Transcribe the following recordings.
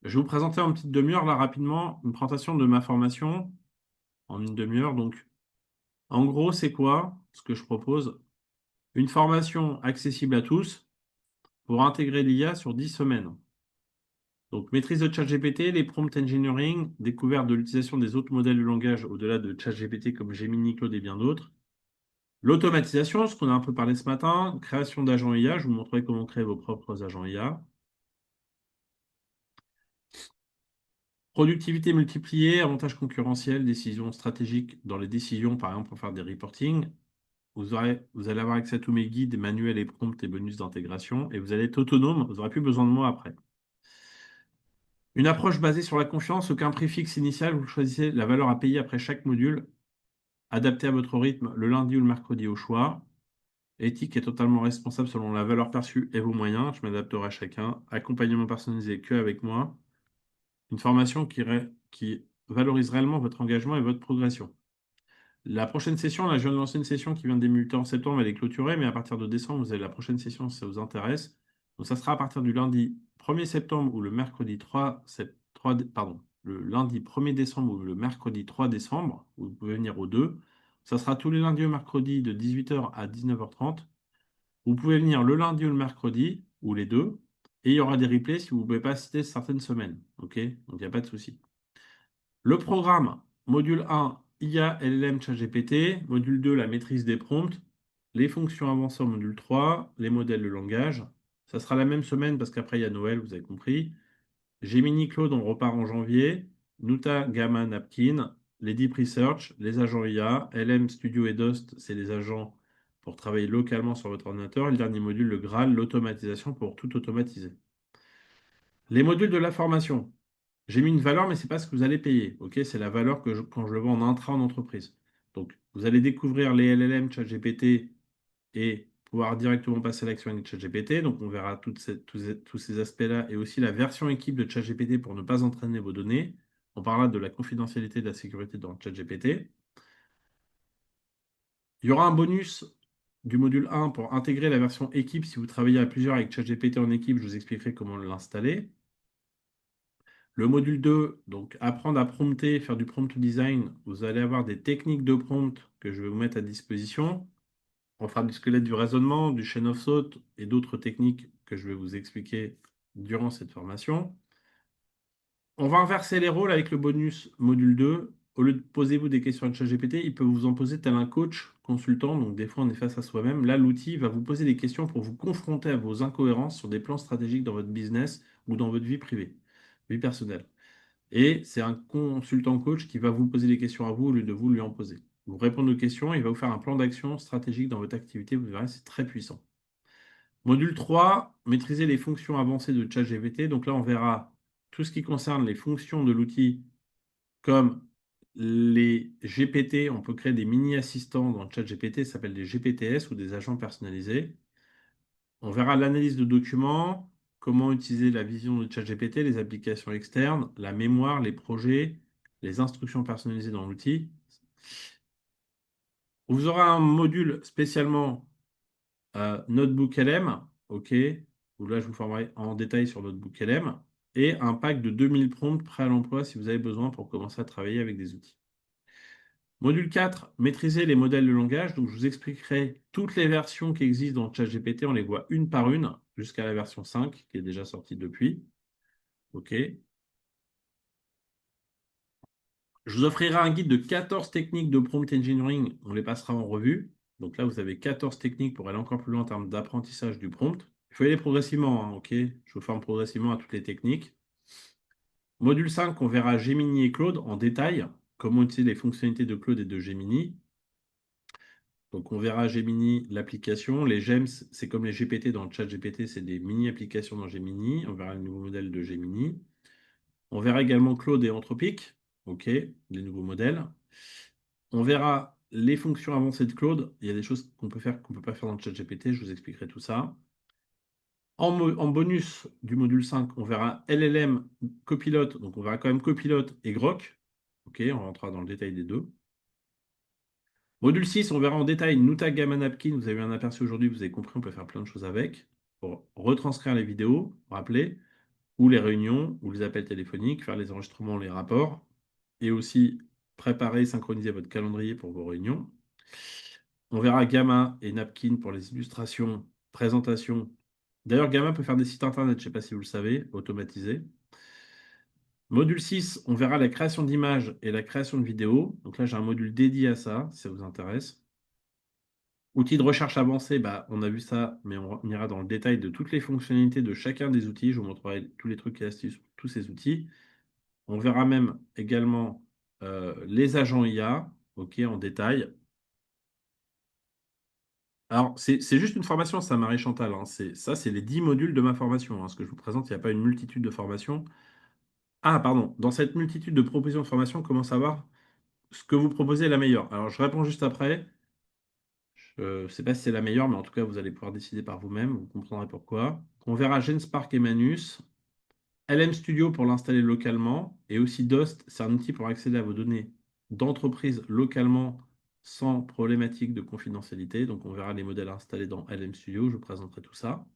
Je vais vous présenter en petite demi-heure, là, rapidement, une présentation de ma formation en une demi-heure. Donc, en gros, c'est quoi ce que je propose? Une formation accessible à tous pour intégrer l'IA sur 10 semaines. Donc, maîtrise de ChatGPT, les prompt engineering, découverte de l'utilisation des autres modèles de langage au-delà de ChatGPT comme Gemini, Claude et bien d'autres. L'automatisation, ce qu'on a un peu parlé ce matin, création d'agents IA, je vous montrerai comment créer vos propres agents IA. Productivité multipliée, avantages concurrentiels, décisions stratégiques dans les décisions, par exemple pour faire des reporting. Vous allez avoir accès à tous mes guides, manuels et prompts et bonus d'intégration et vous allez être autonome, vous n'aurez plus besoin de moi après. Une approche basée sur la confiance, aucun prix fixe initial, vous choisissez la valeur à payer après chaque module, adapté à votre rythme le lundi ou le mercredi au choix. Éthique est totalement responsable selon la valeur perçue et vos moyens, je m'adapterai à chacun. Accompagnement personnalisé que avec moi. Une formation qui valorise réellement votre engagement et votre progression. La prochaine session, là, je viens de lancer une session qui vient de débuter en septembre, elle est clôturée, mais à partir de décembre, vous avez la prochaine session si ça vous intéresse. Donc, ça sera à partir du lundi 1er septembre ou le mercredi 3 pardon, le lundi 1er décembre ou le mercredi 3 décembre, où vous pouvez venir aux deux. Ça sera tous les lundis au mercredi de 18h à 19h30. Vous pouvez venir le lundi ou le mercredi, ou les deux, et il y aura des replays si vous ne pouvez pas assister certaines semaines. OK? Donc, il n'y a pas de souci. Le programme, module 1, IA, LLM, ChatGPT. Module 2, la maîtrise des prompts. Les fonctions avancées en module 3, les modèles de langage. Ça sera la même semaine parce qu'après, il y a Noël, vous avez compris. Gemini Cloud, on repart en janvier. Nuta, Gamma, Napkin. Les Deep Research, les agents IA. LM Studio et Dost, c'est les agents pour travailler localement sur votre ordinateur. Et le dernier module, le Graal, l'automatisation pour tout automatiser. Les modules de la formation. J'ai mis une valeur, mais ce n'est pas ce que vous allez payer. Ok, c'est la valeur quand je le vends en intra en entreprise. Donc, vous allez découvrir les LLM, ChatGPT et pouvoir directement passer à l'action avec ChatGPT. Donc, on verra tous ces aspects-là et aussi la version équipe de ChatGPT pour ne pas entraîner vos données. On parlera de la confidentialité et de la sécurité dans ChatGPT. Il y aura un bonus du module 1 pour intégrer la version équipe. Si vous travaillez à plusieurs avec ChatGPT en équipe, je vous expliquerai comment l'installer. Le module 2, donc apprendre à prompter, faire du prompt design, vous allez avoir des techniques de prompt que je vais vous mettre à disposition. On fera du squelette du raisonnement, du chain of thought et d'autres techniques que je vais vous expliquer durant cette formation. On va inverser les rôles avec le bonus module 2. Au lieu de poser-vous des questions à ChatGPT, il peut vous en poser tel un coach consultant. Donc des fois, on est face à soi-même. Là, l'outil va vous poser des questions pour vous confronter à vos incohérences sur des plans stratégiques dans votre business ou dans votre vie privée, vie personnelle. Et c'est un consultant coach qui va vous poser des questions à vous au lieu de vous lui en poser. Vous répondez aux questions, il va vous faire un plan d'action stratégique dans votre activité. Vous verrez, c'est très puissant. Module 3, maîtriser les fonctions avancées de ChatGPT. Donc là, on verra tout ce qui concerne les fonctions de l'outil, comme les GPT. On peut créer des mini-assistants dans ChatGPT, ça s'appelle des GPTS ou des agents personnalisés. On verra l'analyse de documents, comment utiliser la vision de ChatGPT, les applications externes, la mémoire, les projets, les instructions personnalisées dans l'outil. Vous aurez un module spécialement Notebook LM, OK, où là je vous formerai en détail sur Notebook LM, et un pack de 2000 prompts prêts à l'emploi si vous avez besoin pour commencer à travailler avec des outils. Module 4, maîtriser les modèles de langage. Donc, je vous expliquerai toutes les versions qui existent dans ChatGPT. On les voit une par une jusqu'à la version 5 qui est déjà sortie depuis. OK. Je vous offrirai un guide de 14 techniques de prompt engineering. On les passera en revue. Donc là, vous avez 14 techniques pour aller encore plus loin en termes d'apprentissage du prompt. Il faut y aller progressivement, hein, OK? Je vous forme progressivement à toutes les techniques. Module 5, on verra Gemini et Claude en détail. Comment utiliser les fonctionnalités de Claude et de Gemini. Donc, on verra Gemini, l'application. Les GEMS, c'est comme les GPT dans le chat GPT, c'est des mini-applications dans Gemini. On verra le nouveau modèle de Gemini. On verra également Claude et Anthropic, OK, les nouveaux modèles. On verra les fonctions avancées de Claude. Il y a des choses qu'on peut faire qu'on ne peut pas faire dans le chat GPT. Je vous expliquerai tout ça. En bonus du module 5, on verra LLM, Copilot. Donc, on verra quand même Copilot et Grok. OK, on rentrera dans le détail des deux. Module 6, on verra en détail Nuta Gamma Napkin. Vous avez eu un aperçu aujourd'hui, vous avez compris, on peut faire plein de choses avec pour retranscrire les vidéos, rappeler, ou les réunions, ou les appels téléphoniques, faire les enregistrements, les rapports, et aussi préparer, synchroniser votre calendrier pour vos réunions. On verra Gamma et Napkin pour les illustrations, présentations. D'ailleurs, Gamma peut faire des sites internet, je ne sais pas si vous le savez, automatisés. Module 6, on verra la création d'images et la création de vidéos. Donc là, j'ai un module dédié à ça, si ça vous intéresse. Outils de recherche avancés, bah, on a vu ça, mais on ira dans le détail de toutes les fonctionnalités de chacun des outils. Je vous montrerai tous les trucs et astuces sur tous ces outils. On verra même également les agents IA, ok, en détail. Alors, c'est juste une formation, ça, Marie-Chantal, hein. Ça, c'est les 10 modules de ma formation, hein. Ce que je vous présente, il n'y a pas une multitude de formations. Ah, pardon, dans cette multitude de propositions de formation, comment savoir ce que vous proposez est la meilleure? Alors, je réponds juste après. Je ne sais pas si c'est la meilleure, mais en tout cas, vous allez pouvoir décider par vous-même. Vous comprendrez pourquoi. On verra GenSpark et Manus. LM Studio pour l'installer localement. Et aussi Dost, c'est un outil pour accéder à vos données d'entreprise localement sans problématique de confidentialité. Donc, on verra les modèles installés dans LM Studio. Je vous présenterai tout ça.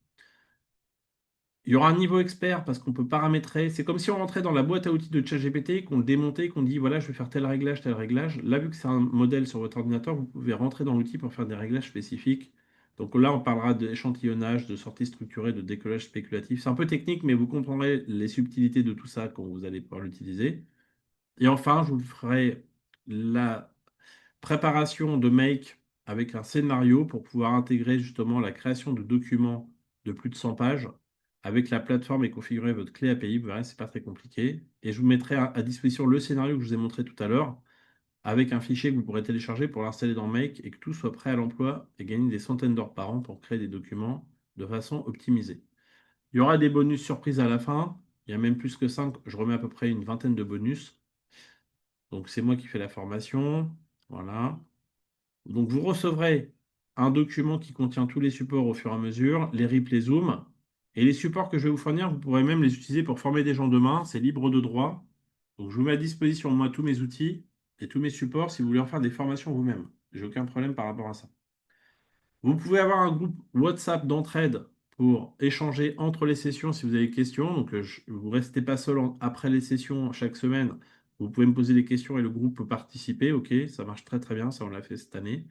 Il y aura un niveau expert parce qu'on peut paramétrer. C'est comme si on rentrait dans la boîte à outils de ChatGPT, qu'on le démontait, qu'on dit voilà, je vais faire tel réglage, tel réglage. Là, vu que c'est un modèle sur votre ordinateur, vous pouvez rentrer dans l'outil pour faire des réglages spécifiques. Donc là, on parlera d'échantillonnage, de sortie structurée, de décollage spéculatif. C'est un peu technique, mais vous comprendrez les subtilités de tout ça quand vous allez pouvoir l'utiliser. Et enfin, je vous ferai la préparation de Make avec un scénario pour pouvoir intégrer justement la création de documents de plus de 100 pages avec la plateforme et configurer votre clé API. Vous verrez, c'est pas très compliqué. Et je vous mettrai à disposition le scénario que je vous ai montré tout à l'heure avec un fichier que vous pourrez télécharger pour l'installer dans Make et que tout soit prêt à l'emploi et gagner des centaines d'heures par an pour créer des documents de façon optimisée. Il y aura des bonus surprises à la fin. Il y a même plus que 5. Je remets à peu près une vingtaine de bonus. Donc c'est moi qui fais la formation. Voilà. Donc, vous recevrez un document qui contient tous les supports au fur et à mesure, les RIP, les zooms. Et les supports que je vais vous fournir, vous pourrez même les utiliser pour former des gens demain. C'est libre de droit. Donc, je vous mets à disposition, moi, tous mes outils et tous mes supports si vous voulez en faire des formations vous-même. J'ai aucun problème par rapport à ça. Vous pouvez avoir un groupe WhatsApp d'entraide pour échanger entre les sessions si vous avez des questions. Donc, vous ne restez pas seul après les sessions chaque semaine. Vous pouvez me poser des questions et le groupe peut participer. OK, ça marche très très bien. Ça, on l'a fait cette année.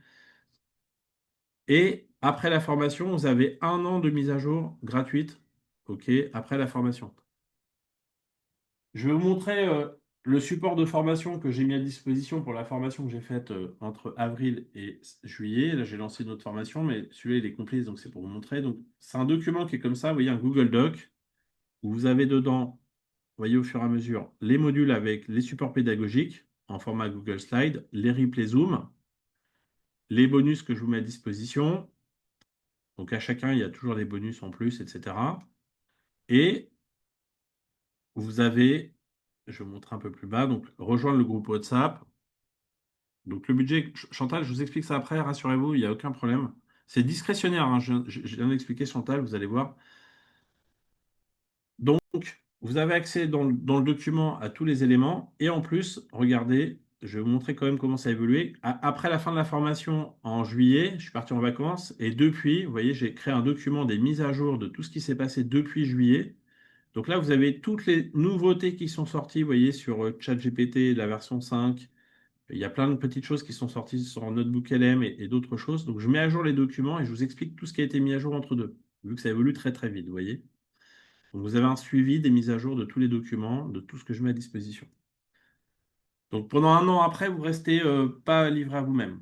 Et après la formation, vous avez 1 an de mise à jour gratuite, OK, après la formation. Je vais vous montrer le support de formation que j'ai mis à disposition pour la formation que j'ai faite entre avril et juillet. Là, j'ai lancé une autre formation, mais celui-là, il est complet, donc c'est pour vous montrer. Donc, c'est un document qui est comme ça, vous voyez, un Google Doc, où vous avez dedans, vous voyez au fur et à mesure, les modules avec les supports pédagogiques en format Google Slide, les replays Zoom, les bonus que je vous mets à disposition. Donc à chacun, il y a toujours des bonus en plus, etc. Et vous avez, je vais vous montrer un peu plus bas, donc rejoindre le groupe WhatsApp. Donc le budget, Chantal, je vous explique ça après, rassurez-vous, il n'y a aucun problème. C'est discrétionnaire, hein, je viens d'expliquer Chantal, vous allez voir. Donc, vous avez accès dans le document à tous les éléments. Et en plus, regardez, je vais vous montrer quand même comment ça a évolué. Après la fin de la formation en juillet, je suis parti en vacances. Et depuis, vous voyez, j'ai créé un document des mises à jour de tout ce qui s'est passé depuis juillet. Donc là, vous avez toutes les nouveautés qui sont sorties, vous voyez, sur ChatGPT, la version 5. Il y a plein de petites choses qui sont sorties sur Notebook LM et d'autres choses. Donc je mets à jour les documents et je vous explique tout ce qui a été mis à jour entre deux, vu que ça évolue très très vite, vous voyez. Donc vous avez un suivi des mises à jour de tous les documents, de tout ce que je mets à disposition. Donc pendant 1 an après, vous restez pas livré à vous-même.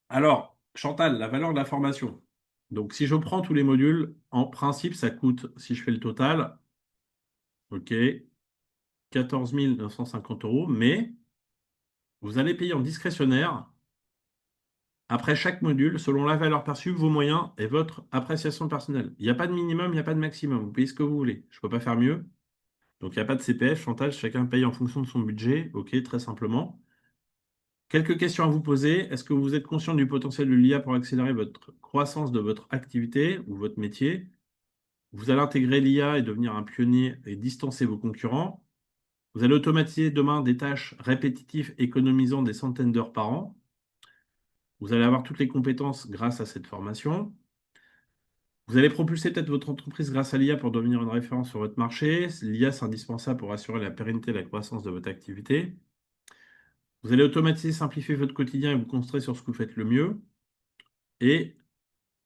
Alors, Chantal, la valeur de la formation. Donc si je prends tous les modules, en principe, ça coûte, si je fais le total, OK, 14 950 euros, mais vous allez payer en discrétionnaire après chaque module, selon la valeur perçue, vos moyens et votre appréciation personnelle. Il n'y a pas de minimum, il n'y a pas de maximum. Vous payez ce que vous voulez. Je ne peux pas faire mieux. Donc, il n'y a pas de CPF, chantage, chacun paye en fonction de son budget. OK, très simplement. Quelques questions à vous poser. Est-ce que vous êtes conscient du potentiel de l'IA pour accélérer votre croissance de votre activité ou votre métier? Vous allez intégrer l'IA et devenir un pionnier et distancer vos concurrents. Vous allez automatiser demain des tâches répétitives économisant des centaines d'heures par an. Vous allez avoir toutes les compétences grâce à cette formation. Vous allez propulser peut-être votre entreprise grâce à l'IA pour devenir une référence sur votre marché. L'IA, c'est indispensable pour assurer la pérennité et la croissance de votre activité. Vous allez automatiser, simplifier votre quotidien et vous concentrer sur ce que vous faites le mieux. Et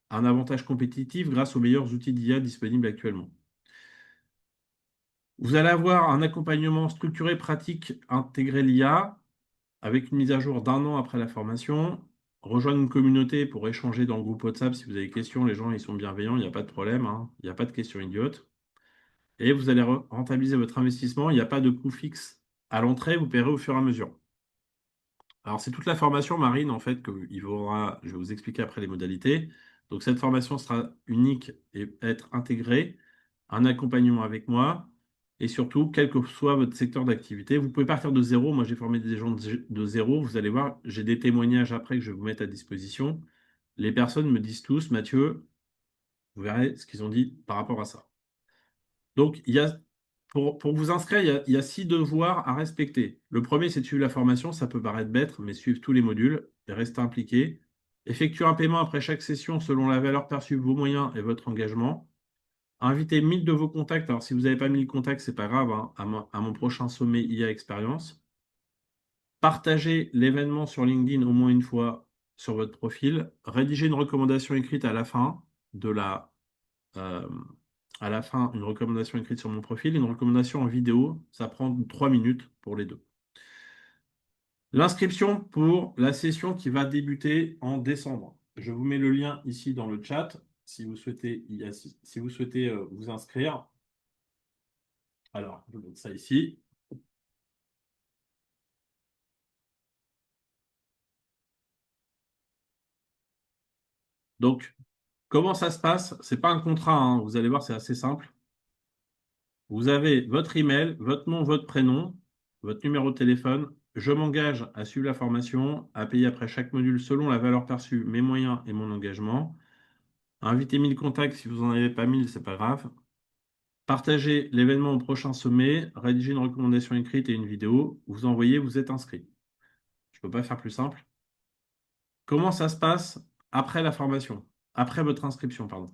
un avantage compétitif grâce aux meilleurs outils d'IA disponibles actuellement. Vous allez avoir un accompagnement structuré, pratique, intégré l'IA, avec une mise à jour d'1 an après la formation. Rejoindre une communauté pour échanger dans le groupe WhatsApp si vous avez des questions. Les gens, ils sont bienveillants, il n'y a pas de problème, hein. Il n'y a pas de questions idiotes. Et vous allez rentabiliser votre investissement. Il n'y a pas de coût fixe à l'entrée, vous paierez au fur et à mesure. Alors, c'est toute la formation marine, en fait, que je vais vous expliquer après les modalités. Donc, cette formation sera unique et être intégrée, un accompagnement avec moi, et surtout, quel que soit votre secteur d'activité, vous pouvez partir de zéro. Moi, j'ai formé des gens de zéro. Vous allez voir, j'ai des témoignages après que je vais vous mettre à disposition. Les personnes me disent tous, Mathieu, vous verrez ce qu'ils ont dit par rapport à ça. Donc, pour vous inscrire, il y a 6 devoirs à respecter. Le premier, c'est de suivre la formation. Ça peut paraître bête, mais suivre tous les modules et rester impliqué. Effectuer un paiement après chaque session selon la valeur perçue, vos moyens et votre engagement. Invitez 1000 de vos contacts. Alors, si vous n'avez pas 1000 contacts, c'est pas grave, hein, à mon prochain sommet IA Expérience. Partagez l'événement sur LinkedIn au moins une fois sur votre profil. Rédigez une recommandation écrite à la fin de la euh, à la fin une recommandation écrite sur mon profil, une recommandation en vidéo. Ça prend 3 minutes pour les deux. L'inscription pour la session qui va débuter en décembre. Je vous mets le lien ici dans le chat si vous souhaitez, si vous souhaitez vous inscrire. Alors, je vais mettre ça ici. Donc, comment ça se passe? C'est pas un contrat, hein. Vous allez voir, c'est assez simple. Vous avez votre email, votre nom, votre prénom, votre numéro de téléphone. Je m'engage à suivre la formation, à payer après chaque module selon la valeur perçue, mes moyens et mon engagement. Invitez 1000 contacts, si vous n'en avez pas 1000, c'est pas grave. Partagez l'événement au prochain sommet, rédigez une recommandation écrite et une vidéo, vous envoyez, vous êtes inscrit. Je ne peux pas faire plus simple. Comment ça se passe après la formation? Après votre inscription, pardon.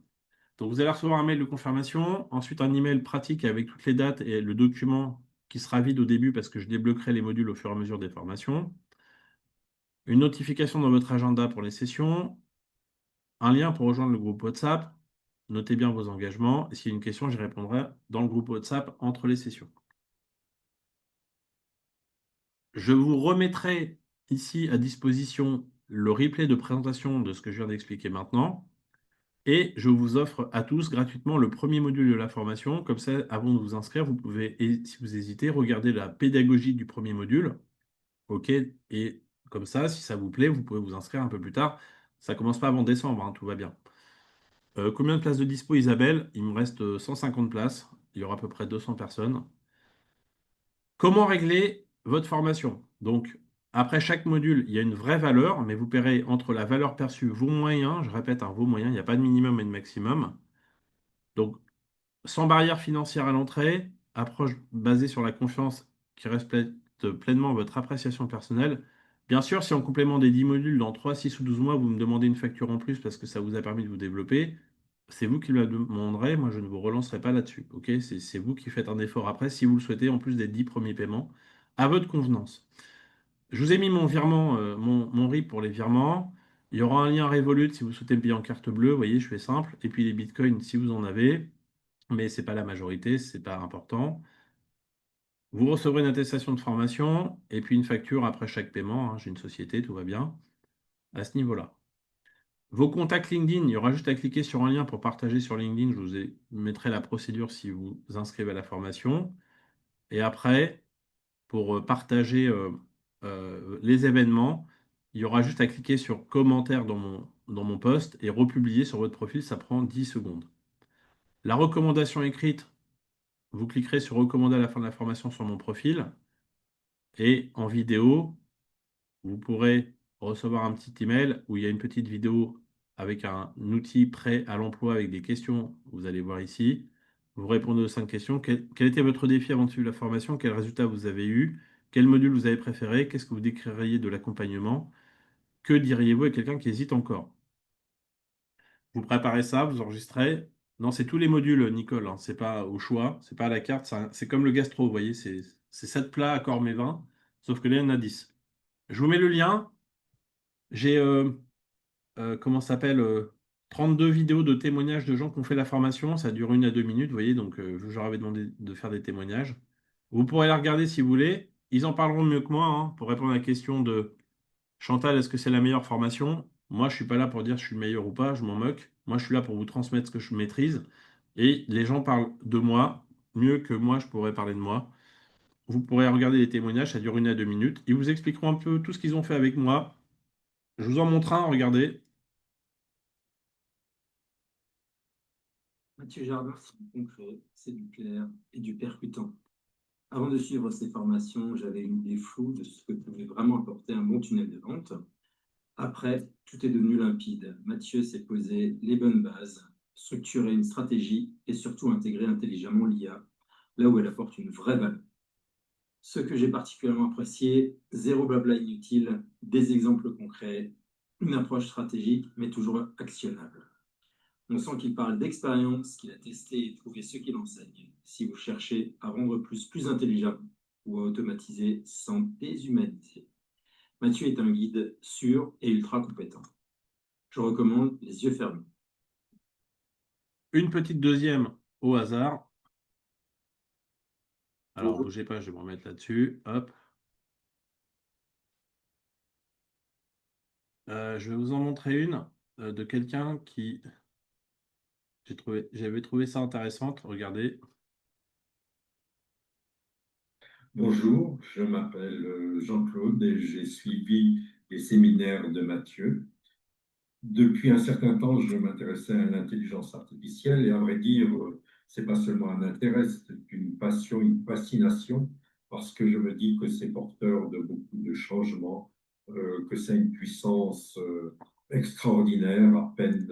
Donc, vous allez recevoir un mail de confirmation, ensuite un email pratique avec toutes les dates et le document qui sera vide au début parce que je débloquerai les modules au fur et à mesure des formations. Une notification dans votre agenda pour les sessions, un lien pour rejoindre le groupe WhatsApp. Notez bien vos engagements. Et s'il y a une question, j'y répondrai dans le groupe WhatsApp entre les sessions. Je vous remettrai ici à disposition le replay de présentation de ce que je viens d'expliquer maintenant. Et je vous offre à tous gratuitement le premier module de la formation. Comme ça, avant de vous inscrire, vous pouvez, et si vous hésitez, regarder la pédagogie du premier module. OK? Et comme ça, si ça vous plaît, vous pouvez vous inscrire un peu plus tard. Ça commence pas avant décembre, hein, tout va bien. Combien de places de dispo, Isabelle? Il me reste 150 places. Il y aura à peu près 200 personnes. Comment régler votre formation? Donc, après chaque module, il y a une vraie valeur, mais vous paierez entre la valeur perçue, vos moyens, je répète, hein, vos moyens, il n'y a pas de minimum et de maximum. Donc, sans barrière financière à l'entrée, approche basée sur la confiance qui respecte pleinement votre appréciation personnelle. Bien sûr, si en complément des 10 modules, dans 3, 6 ou 12 mois, vous me demandez une facture en plus parce que ça vous a permis de vous développer, c'est vous qui me la demanderez. Moi, je ne vous relancerai pas là-dessus. Ok? C'est vous qui faites un effort après, si vous le souhaitez, en plus des 10 premiers paiements, à votre convenance. Je vous ai mis mon virement, mon RIB pour les virements. Il y aura un lien Revolut si vous souhaitez me payer en carte bleue. Vous voyez, je fais simple. Et puis les bitcoins si vous en avez, mais ce n'est pas la majorité, ce n'est pas important. Vous recevrez une attestation de formation et puis une facture après chaque paiement, hein. J'ai une société, tout va bien à ce niveau-là. Vos contacts LinkedIn, il y aura juste à cliquer sur un lien pour partager sur LinkedIn. Je vous mettrai la procédure si vous vous inscrivez à la formation. Et après, pour partager les événements, il y aura juste à cliquer sur commentaire dans mon post et republier sur votre profil. Ça prend 10 secondes. La recommandation écrite, vous cliquerez sur recommander à la fin de la formation sur mon profil. Et en vidéo, vous pourrez recevoir un petit email où il y a une petite vidéo avec un outil prêt à l'emploi avec des questions. Vous allez voir ici. Vous répondez aux 5 questions. Quel était votre défi avant de suivre la formation? Quel résultat vous avez eu? Quel module vous avez préféré? Qu'est-ce que vous décririez de l'accompagnement? Que diriez-vous à quelqu'un qui hésite encore? Vous préparez ça, vous enregistrez. Non, c'est tous les modules, Nicole, hein. C'est pas au choix, c'est pas à la carte. C'est comme le gastro, vous voyez, c'est 7 plats, accord mes vins, sauf que là, il y en a 10. Je vous mets le lien. J'ai, comment ça s'appelle, 32 vidéos de témoignages de gens qui ont fait la formation. Ça dure 1 à 2 minutes, vous voyez, donc je leur avais demandé de faire des témoignages. Vous pourrez la regarder si vous voulez. Ils en parleront mieux que moi, hein, pour répondre à la question de Chantal, est-ce que c'est la meilleure formation? Moi, je suis pas là pour dire je suis le meilleur ou pas, je m'en moque. Moi, je suis là pour vous transmettre ce que je maîtrise. Et les gens parlent de moi mieux que moi, je pourrais parler de moi. Vous pourrez regarder les témoignages, ça dure 1 à 2 minutes. Ils vous expliqueront un peu tout ce qu'ils ont fait avec moi. Je vous en montre un, regardez. Mathieu Jardin, c'est du concret, c'est du clair et du percutant. Avant de suivre ces formations, j'avais une idée floue de ce que pouvait vraiment apporter un bon tunnel de vente. Après, tout est devenu limpide. Mathieu s'est posé les bonnes bases, structuré une stratégie et surtout intégré intelligemment l'IA, là où elle apporte une vraie valeur. Ce que j'ai particulièrement apprécié, zéro blabla inutile, des exemples concrets, une approche stratégique, mais toujours actionnable. On sent qu'il parle d'expérience, qu'il a testé et trouvé ce qu'il enseigne. Si vous cherchez à rendre plus intelligent ou à automatiser sans déshumaniser, Mathieu est un guide sûr et ultra compétent. Je recommande les yeux fermés. Une petite deuxième au hasard. Alors, Bonjour. bougez pas, je vais me remettre là-dessus. Hop. Je vais vous en montrer une de quelqu'un qui j'avais trouvé ça intéressante. Regardez. Bonjour, je m'appelle Jean-Claude et j'ai suivi les séminaires de Mathieu. Depuis un certain temps, je m'intéressais à l'intelligence artificielle et à vrai dire, c'est pas seulement un intérêt, c'est une passion, une fascination, parce que je me dis que c'est porteur de beaucoup de changements, que c'est une puissance extraordinaire, à peine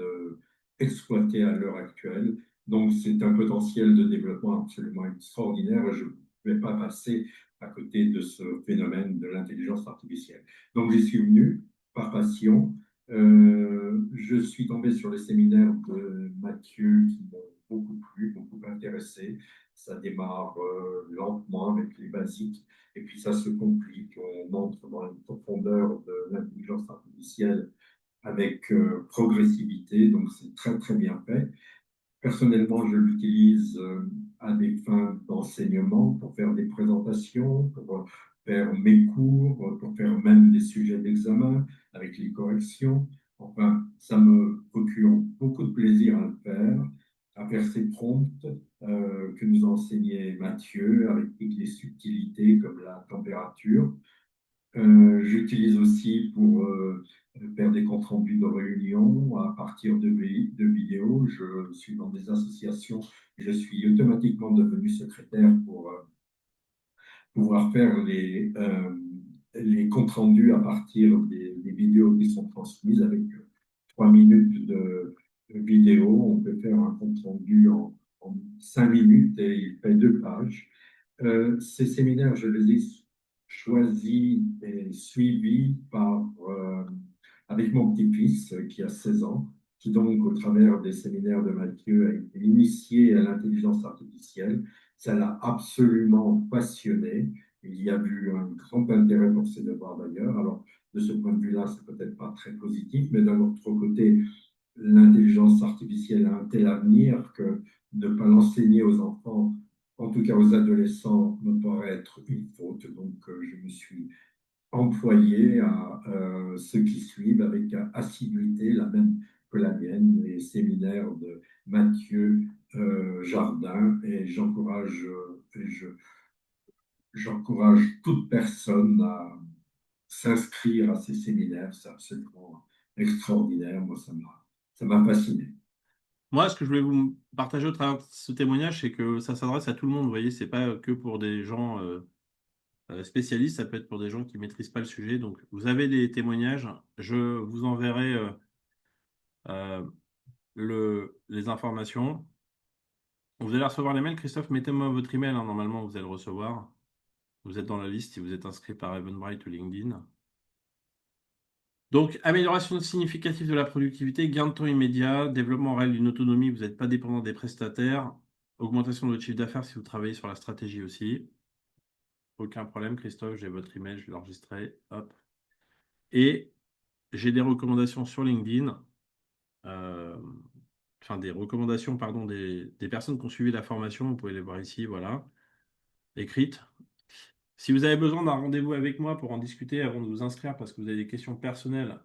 exploitée à l'heure actuelle. Donc c'est un potentiel de développement absolument extraordinaire et je ne vais pas passer à côté de ce phénomène de l'intelligence artificielle. Donc j'y suis venu par passion. Je suis tombé sur les séminaires de Mathieu qui m'ont beaucoup plu, beaucoup intéressé. Ça démarre lentement avec les basiques et puis ça se complique. On entre dans une profondeur de l'intelligence artificielle avec progressivité, donc c'est très très bien fait. Personnellement, je l'utilise à des fins d'enseignement, pour faire des présentations, pour faire mes cours, pour faire même des sujets d'examen avec les corrections. Enfin, ça me procure beaucoup de plaisir à le faire, à faire ces prompts que nous enseignait Mathieu avec toutes les subtilités comme la température. J'utilise aussi pour faire des comptes rendus de réunions à partir de vidéos. Je suis dans des associations et je suis automatiquement devenu secrétaire pour pouvoir faire les comptes rendus à partir des vidéos qui sont transmises avec 3 minutes de vidéo. On peut faire un compte rendu en 5 minutes et il fait 2 pages. Ces séminaires, je les ai choisis et suivis avec mon petit-fils qui a 16 ans, qui donc, au travers des séminaires de Mathieu, a été initié à l'intelligence artificielle. Ça l'a absolument passionné. Il y a vu un grand intérêt pour ses devoirs d'ailleurs. Alors, de ce point de vue-là, c'est peut-être pas très positif, mais d'un autre côté, l'intelligence artificielle a un tel avenir que ne pas l'enseigner aux enfants, en tout cas aux adolescents, me paraît être une faute. Donc, je me suis employé à ceux qui suivent avec assiduité, la même que la mienne, les séminaires de Mathieu Jardin, et j'encourage toute personne à s'inscrire à ces séminaires. C'est absolument extraordinaire. Moi, ça m'a fasciné. Moi, ce que je voulais vous partager au travers de ce témoignage, c'est que ça s'adresse à tout le monde. Vous voyez, c'est pas que pour des gens spécialistes, ça peut être pour des gens qui maîtrisent pas le sujet. Donc, vous avez les témoignages. Je vous enverrai euh, les informations. Vous allez recevoir les mails. Christophe, mettez-moi votre email, hein. Normalement, vous allez le recevoir. Vous êtes dans la liste si vous êtes inscrit par Eventbrite ou LinkedIn. Donc, amélioration significative de la productivité, gain de temps immédiat, développement réel d'une autonomie, vous n'êtes pas dépendant des prestataires, augmentation de votre chiffre d'affaires si vous travaillez sur la stratégie aussi. Aucun problème, Christophe, j'ai votre email, je vais l'enregistrer. Hop. Et j'ai des recommandations sur LinkedIn, euh, enfin des recommandations, pardon, des personnes qui ont suivi la formation, vous pouvez les voir ici, voilà, écrites. Si vous avez besoin d'un rendez-vous avec moi pour en discuter avant de vous inscrire parce que vous avez des questions personnelles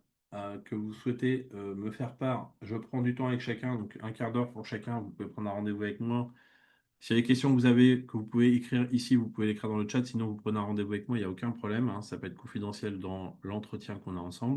que vous souhaitez me faire part, je prends du temps avec chacun, donc un quart d'heure pour chacun, vous pouvez prendre un rendez-vous avec moi. S'il y a des questions que vous avez, que vous pouvez écrire ici, vous pouvez l'écrire dans le chat, sinon vous prenez un rendez-vous avec moi, il n'y a aucun problème, hein, ça peut être confidentiel dans l'entretien qu'on a ensemble.